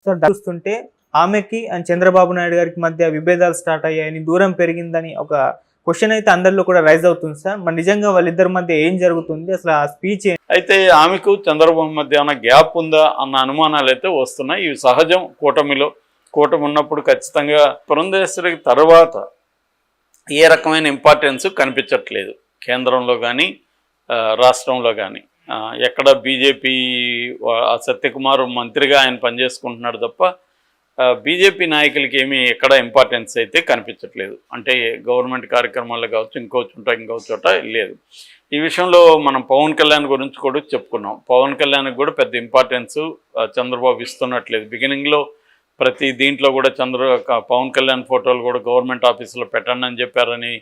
So చూస్తుంటే ఆమెకి and Chandrababu Naidu గారికి మధ్య విభేదాలు స్టార్ట్ అయ్యాయని, దూరం పెరిగిందని ఒక క్వశ్చన్ అయితే అందరిలో కూడా రైజ్ అవుతుంది సార్. మరి నిజంగా వాళ్ళిద్దరి మధ్య ఏం జరుగుతుంది, అసలు ఆ స్పీచ్ అయితే ఆమెకు చంద్రబాబు మధ్య ఏమైనా గ్యాప్ ఉందా అన్న అనుమానాలు అయితే వస్తున్నాయి. ఇవి సహజం. కూటమి ఉన్నప్పుడు ఖచ్చితంగా పురంధేశ్వరికి తర్వాత ఏ రకమైన ఇంపార్టెన్స్ కనిపించట్లేదు కేంద్రంలో కానీ రాష్ట్రంలో కానీ. ఎక్కడ బీజేపీ సత్యకుమార్ మంత్రిగా ఆయన పనిచేసుకుంటున్నాడు తప్ప బీజేపీ నాయకులకి ఏమీ ఎక్కడ ఇంపార్టెన్స్ అయితే కనిపించట్లేదు. అంటే గవర్నమెంట్ కార్యక్రమాల్లో కావచ్చు, ఇంకో చోట లేదు. ఈ విషయంలో మనం పవన్ కళ్యాణ్ గురించి కూడా చెప్పుకున్నాం. పవన్ కళ్యాణ్కి కూడా పెద్ద ఇంపార్టెన్స్ చంద్రబాబు ఇస్తున్నట్లేదు. బిగినింగ్లో ప్రతి దీంట్లో కూడా పవన్ కళ్యాణ్ ఫోటోలు కూడా గవర్నమెంట్ ఆఫీసులో పెట్టండి అని చెప్పారని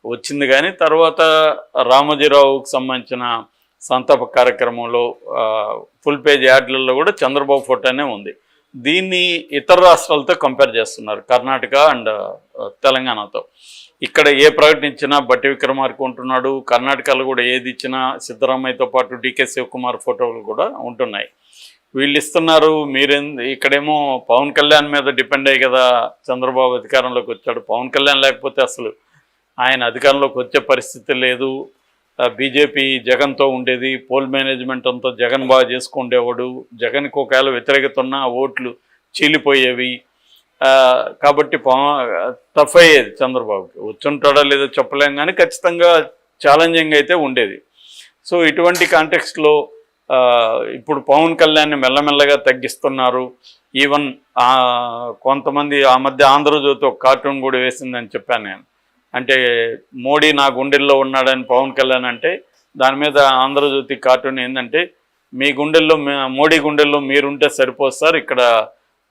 వచ్చింది. కానీ తర్వాత రామోజీరావుకి సంబంధించిన సంతాప కార్యక్రమంలో ఫుల్ పేజ్ యాడ్లలో కూడా చంద్రబాబు ఫోటోనే ఉంది. దీన్ని ఇతర రాష్ట్రాలతో కంపేర్ చేస్తున్నారు, కర్ణాటక అండ్ తెలంగాణతో. ఇక్కడ ఏ ప్రకటించినా బట్టి విక్రమార్క ఉంటున్నాడు, కర్ణాటకలో కూడా ఏది ఇచ్చినా సిద్ధరామయ్యతో పాటు డీకే శివకుమార్ ఫోటోలు కూడా ఉంటున్నాయి. వీళ్ళు ఇస్తున్నారు, ఇక్కడేమో పవన్ కళ్యాణ్ మీద డిపెండ్ అయ్యి కదా చంద్రబాబు అధికారంలోకి వచ్చాడు. పవన్ కళ్యాణ్ లేకపోతే అసలు ఆయన అధికారంలోకి వచ్చే పరిస్థితి లేదు. బీజేపీ జగన్తో ఉండేది, పోల్ మేనేజ్మెంట్ అంతా జగన్ బాగా చేసుకుండేవాడు. జగన్కి ఒకవేళ వ్యతిరేకత ఉన్న ఓట్లు చీలిపోయేవి. కాబట్టి టఫ్ అయ్యేది చంద్రబాబుకి. వచ్చుంటాడా లేదో చెప్పలేం, కానీ ఖచ్చితంగా ఛాలెంజింగ్ అయితే ఉండేది. సో ఇటువంటి కాంటెక్స్ట్లో ఇప్పుడు పవన్ కళ్యాణ్ని మెల్లమెల్లగా తగ్గిస్తున్నారు. ఈవెన్ కొంతమంది ఆ మధ్య ఆంధ్రజ్యోతి ఒక కార్టూన్ కూడా వేసిందని చెప్పాను నేను. అంటే మోడీ నా గుండెల్లో ఉన్నాడని పవన్ కళ్యాణ్ అంటే, దాని మీద ఆంధ్రజ్యోతి కార్టూన్ ఏంటంటే, మీ గుండెల్లో మోడీ గుండెల్లో మీరుంటే సరిపోదు సార్, ఇక్కడ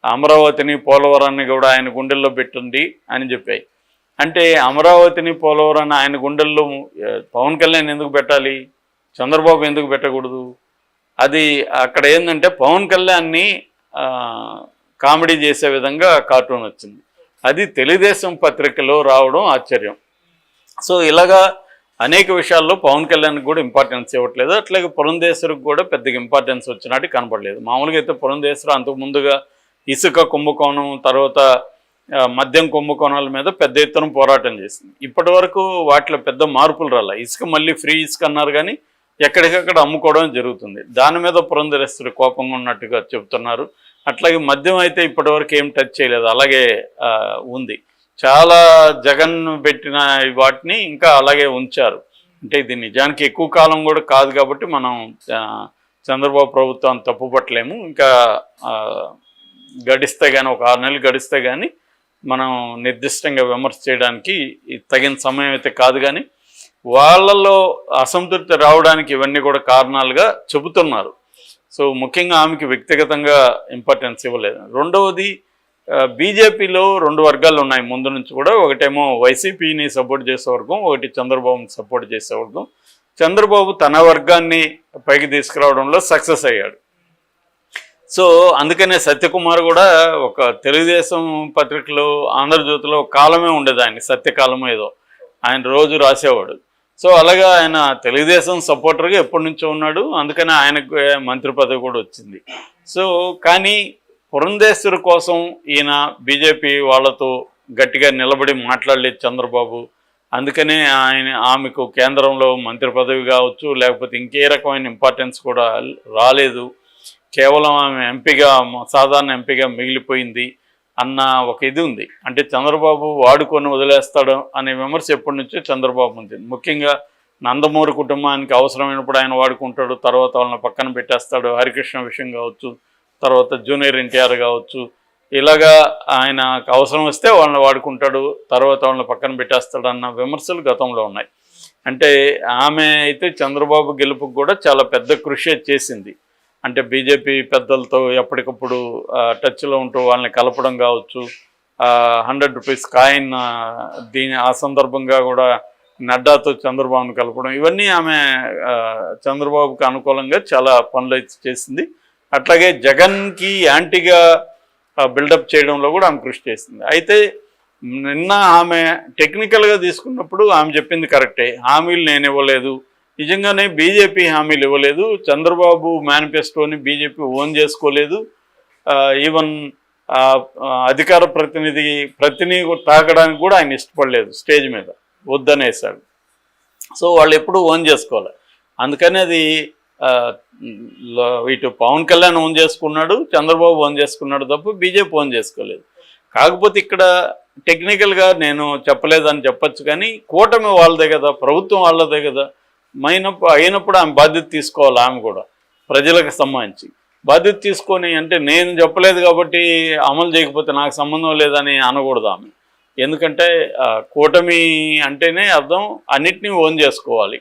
అమరావతిని పోలవరాన్ని కూడా ఆయన గుండెల్లో పెట్టండి అని చెప్పాయి. అంటే అమరావతిని పోలవరాన్ని ఆయన గుండెల్లో పవన్ కళ్యాణ్ ఎందుకు పెట్టాలి, చంద్రబాబు ఎందుకు పెట్టకూడదు? అది అక్కడ ఏంటంటే పవన్ కళ్యాణ్ని కామెడీ చేసే విధంగా కార్టూన్ వచ్చింది. అది తెలుగుదేశం పత్రికలో రావడం ఆశ్చర్యం. సో ఇలాగా అనేక విషయాల్లో పవన్ కళ్యాణ్కి కూడా ఇంపార్టెన్స్ ఇవ్వట్లేదు. అట్లాగే పురంధేశ్వరికి కూడా పెద్దగా ఇంపార్టెన్స్ వచ్చినట్టు కనపడలేదు. మామూలుగా అయితే పురంధేశ్వరి అంతకు ముందుగా ఇసుక కుంభకోణం, తర్వాత మద్యం కుంభకోణాల మీద పెద్ద ఎత్తున పోరాటం చేసింది. ఇప్పటి వరకు వాటిలో పెద్ద మార్పులు రాలే. ఇసుక మళ్ళీ ఫ్రీ ఇసుక అన్నారు, కానీ ఎక్కడికక్కడ అమ్ముకోవడం జరుగుతుంది. దాని మీద పురంధేశ్వరి కోపంగా ఉన్నట్టుగా చెబుతున్నారు. అట్లాగే మద్యం అయితే ఇప్పటివరకు ఏం టచ్ చేయలేదు, అలాగే ఉంది. చాలా జగన్ పెట్టిన వాటిని ఇంకా అలాగే ఉంచారు. అంటే ఇది నిజానికి ఎక్కువ కాలం కూడా కాదు కాబట్టి మనం చంద్రబాబు ప్రభుత్వాన్ని తప్పుపట్టలేము. ఇంకా గడిస్తే కానీ ఒక 6 నెలలు గడిస్తే కానీ మనం నిర్దిష్టంగా విమర్శ చేయడానికి తగిన సమయం అయితే కాదు. కానీ వాళ్ళల్లో అసంతృప్తి రావడానికి ఇవన్నీ కూడా కారణాలుగా చెబుతున్నారు. సో ముఖ్యంగా ఆమెకి వ్యక్తిగతంగా ఇంపార్టెన్స్ ఇవ్వలేదు. రెండవది, బీజేపీలో 2 వర్గాలు ఉన్నాయి ముందు నుంచి కూడా. ఒకటేమో వైసీపీని సపోర్ట్ చేసే వర్గం, ఒకటి చంద్రబాబుని సపోర్ట్ చేసే వర్గం. చంద్రబాబు తన వర్గాన్ని పైకి తీసుకురావడంలో సక్సెస్ అయ్యాడు. సో అందుకనే సత్యకుమార్ కూడా ఒక తెలుగుదేశం పత్రికలో, ఆంధ్రజ్యోతిలో కాలమే ఉండేది ఆయన, సత్యకాలమో ఏదో ఆయన రోజు రాసేవాడు. సో అలాగా ఆయన తెలుగుదేశం సపోర్టర్గా ఎప్పటి నుంచో ఉన్నాడు. అందుకనే ఆయనకు మంత్రి పదవి కూడా వచ్చింది. సో కానీ పురంధేశ్వరి కోసం ఈయన బీజేపీ వాళ్ళతో గట్టిగా నిలబడి మాట్లాడలేదు చంద్రబాబు. అందుకనే ఆమెకు కేంద్రంలో మంత్రి పదవి కావచ్చు, లేకపోతే ఇంకే రకమైన ఇంపార్టెన్స్ కూడా రాలేదు. కేవలం ఆమె సాధారణ ఎంపీగా మిగిలిపోయింది అన్న ఒక ఇది ఉంది. అంటే చంద్రబాబు వాడుకొని వదిలేస్తాడు అనే విమర్శ ఎప్పటి నుంచో చంద్రబాబు ఉంది. ముఖ్యంగా నందమూరి కుటుంబానికి అవసరమైనప్పుడు ఆయన వాడుకుంటాడు, తర్వాత వాళ్ళని పక్కన పెట్టేస్తాడు. హరికృష్ణ విషయం కావచ్చు, తర్వాత జూనియర్ ఎన్టీఆర్ కావచ్చు, ఇలాగా ఆయనకు అవసరం వస్తే వాళ్ళని వాడుకుంటాడు, తర్వాత వాళ్ళని పక్కన పెట్టేస్తాడు అన్న విమర్శలు గతంలో ఉన్నాయి. అంటే ఆమె అయితే చంద్రబాబు గెలుపుకు కూడా చాలా పెద్ద కృషి చేసింది. అంటే బీజేపీ పెద్దలతో ఎప్పటికప్పుడు టచ్లో ఉంటూ వాళ్ళని కలపడం కావచ్చు, 100 రూపీస్ కాయిన్ ఆ సందర్భంగా కూడా నడ్డాతో చంద్రబాబును కలపడం, ఇవన్నీ ఆమె చంద్రబాబుకు అనుకూలంగా చాలా పనులు అయితే చేసింది. అట్లాగే జగన్కి యాంటీగా బిల్డప్ చేయడంలో కూడా ఆమె కృషి చేసింది. అయితే నిన్న ఆమె టెక్నికల్గా తీసుకున్నప్పుడు ఆమె చెప్పింది కరెక్టే, హామీలు నేను ఇవ్వలేదు, నిజంగానే బీజేపీ హామీలు ఇవ్వలేదు, చంద్రబాబు మేనిఫెస్టోని బీజేపీ ఓన్ చేసుకోలేదు, ఈవెన్ అధికార ప్రతినిధి తాకడానికి కూడా ఆయన ఇష్టపడలేదు, స్టేజ్ మీద వద్దనేసాడు. సో వాళ్ళు ఎప్పుడూ ఓన్ చేసుకోవాలి. అందుకని అది ఇటు పవన్ కళ్యాణ్ ఓన్ చేసుకున్నాడు, చంద్రబాబు ఓన్ చేసుకున్నాడు తప్ప బీజేపీ ఓన్ చేసుకోలేదు. కాకపోతే ఇక్కడ టెక్నికల్గా నేను చెప్పలేదని చెప్పచ్చు, కానీ కూటమి వాళ్ళదే కదా, ప్రభుత్వం వాళ్ళదే కదా. అయినప్పుడు ఆమె బాధ్యత తీసుకోవాలి. ఆమె కూడా ప్రజలకు సంబంధించి బాధ్యత తీసుకొని, అంటే నేను చెప్పలేదు కాబట్టి అమలు చేయకపోతే నాకు సంబంధం లేదని అనకూడదు ఆమె. ఎందుకంటే కూటమి అంటేనే అర్థం అన్నిటినీ ఓన్ చేసుకోవాలి.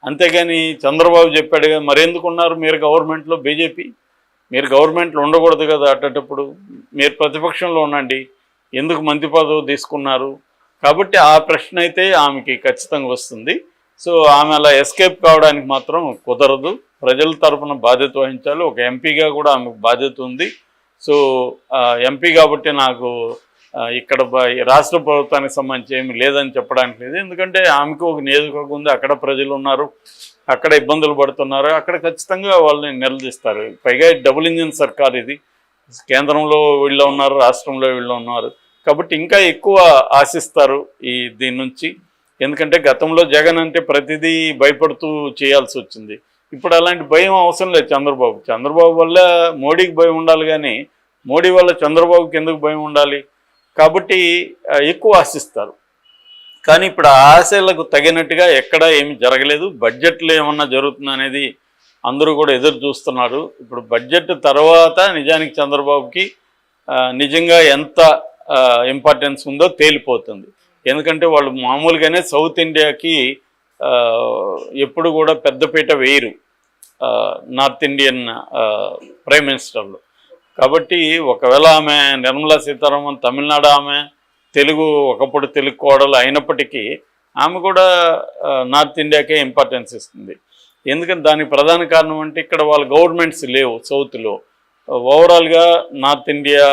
అంతేగాని చంద్రబాబు చెప్పాడు కదా, మరెందుకున్నారు మీరు గవర్నమెంట్లో, బీజేపీ మీరు గవర్నమెంట్లో ఉండకూడదు కదా, అట్టేటప్పుడు మీరు ప్రతిపక్షంలో ఉండండి, ఎందుకు మంత్రి పదవి తీసుకున్నారు. కాబట్టి ఆ ప్రశ్న అయితే ఆమెకి ఖచ్చితంగా వస్తుంది. సో ఆమె అలా ఎస్కేప్ కావడానికి మాత్రం కుదరదు. ప్రజల తరఫున బాధ్యత వహించాలి. ఒక ఎంపీగా కూడా ఆమెకు బాధ్యత ఉంది. సో ఎంపీ కాబట్టి నాకు ఇక్కడ రాష్ట్ర ప్రభుత్వానికి సంబంధించి ఏమి లేదని చెప్పడానికి లేదు. ఎందుకంటే ఆమెకు ఒక నియోజకవర్గం ఉంది, అక్కడ ప్రజలు ఉన్నారు, అక్కడ ఇబ్బందులు పడుతున్నారు, అక్కడ ఖచ్చితంగా వాళ్ళని నిలదీస్తారు. పైగా డబుల్ ఇంజిన్ సర్కార్ ఇది, కేంద్రంలో వీళ్ళు ఉన్నారు, రాష్ట్రంలో వీళ్ళు ఉన్నారు, కాబట్టి ఇంకా ఎక్కువ ఆశిస్తారు దీని నుంచి. ఎందుకంటే గతంలో జగన్ అంటే ప్రతిదీ భయపడుతూ చేయాల్సి వచ్చింది. ఇప్పుడు అలాంటి భయం అవసరం లేదు. చంద్రబాబు వల్ల మోడీకి భయం ఉండాలి, కానీ మోడీ వల్ల చంద్రబాబుకి ఎందుకు భయం ఉండాలి? కాబట్టి ఎక్కువ ఆశిస్తారు. కానీ ఇప్పుడు ఆ ఆశలకు తగినట్టుగా ఎక్కడా ఏమి జరగలేదు. బడ్జెట్లో ఏమన్నా జరుగుతుంది అనేది అందరూ కూడా ఎదురు చూస్తున్నారు. ఇప్పుడు బడ్జెట్ తర్వాత నిజానికి చంద్రబాబుకి నిజంగా ఎంత ఇంపార్టెన్స్ ఉందో తేలిపోతుంది. ఎందుకంటే వాళ్ళు మామూలుగానే సౌత్ ఇండియాకి ఎప్పుడు కూడా పెద్దపీట వేయరు నార్త్ ఇండియన్ ప్రైమ్ మినిస్టర్లు. కాబట్టి ఒకవేళ ఆమె నిర్మలా సీతారామన్ తమిళనాడు ఆమె, ఒకప్పుడు తెలుగు కోడలు అయినప్పటికీ ఆమె కూడా నార్త్ ఇండియాకే ఇంపార్టెన్స్ ఇస్తుంది. ఎందుకంటే దానికి ప్రధాన కారణం అంటే ఇక్కడ వాళ్ళ గవర్నమెంట్స్ లేవు సౌత్లో. ఓవరాల్గా నార్త్ ఇండియా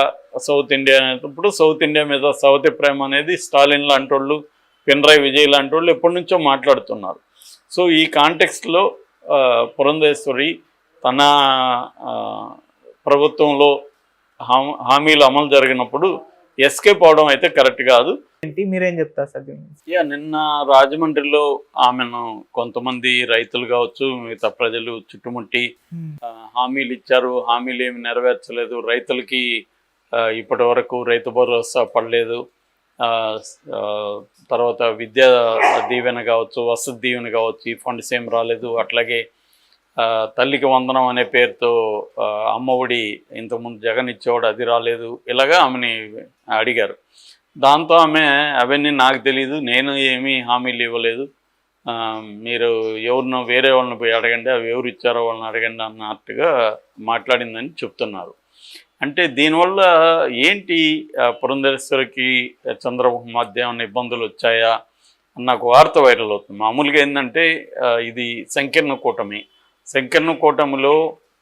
సౌత్ ఇండియా అనేటప్పుడు సౌత్ ఇండియా మీద సౌత్ ప్రేమ అనేది స్టాలిన్ లాంటి వాళ్ళు, పినరాయి విజయ్ లాంటి వాళ్ళు ఎప్పటి నుంచో మాట్లాడుతున్నారు. సో ఈ కాంటెక్స్ట్లో పురంధేశ్వరి తన ప్రభుత్వంలో హామీలు అమలు జరిగినప్పుడు ఎస్కేప్ అవడం అయితే కరెక్ట్ కాదు. మీరేం చెప్తారు సార్? నిన్న రాజమండ్రిలో ఆమెను కొంతమంది రైతులు కావచ్చు, మిగతా ప్రజలు చుట్టుముట్టి హామీలు ఇచ్చారు, హామీలు ఏమి నెరవేర్చలేదు, రైతులకి ఇప్పటి వరకు రైతు భరోసా పడలేదు, తర్వాత విద్యా దీవెన కావచ్చు, వసతి దీవెన కావచ్చు, ఈ ఫండ్స్ ఏం రాలేదు, అట్లాగే తల్లికి వందనం అనే పేరుతో అమ్మఒడి ఇంతకుముందు జగన్ ఇచ్చేవాడు, అది రాలేదు. ఇలాగా ఆమెని అడిగారు. దాంతో ఆమె అవన్నీ నాకు తెలీదు, నేను ఏమీ హామీలు ఇవ్వలేదు, మీరు ఎవరినో వేరే వాళ్ళని పోయి అడగండి, అవి ఎవరు ఇచ్చారో వాళ్ళని అడగండి అన్నట్టుగా మాట్లాడిందని చెప్తున్నారు. అంటే దీనివల్ల ఏంటి పురంధేశ్వరికి చంద్రబాబు మధ్య ఏమైనా ఇబ్బందులు వచ్చాయా నాకు వార్త వైరల్ అవుతుంది. మామూలుగా ఏంటంటే ఇది సంకీర్ణ కూటమి. సంకీర్ణ కూటమిలో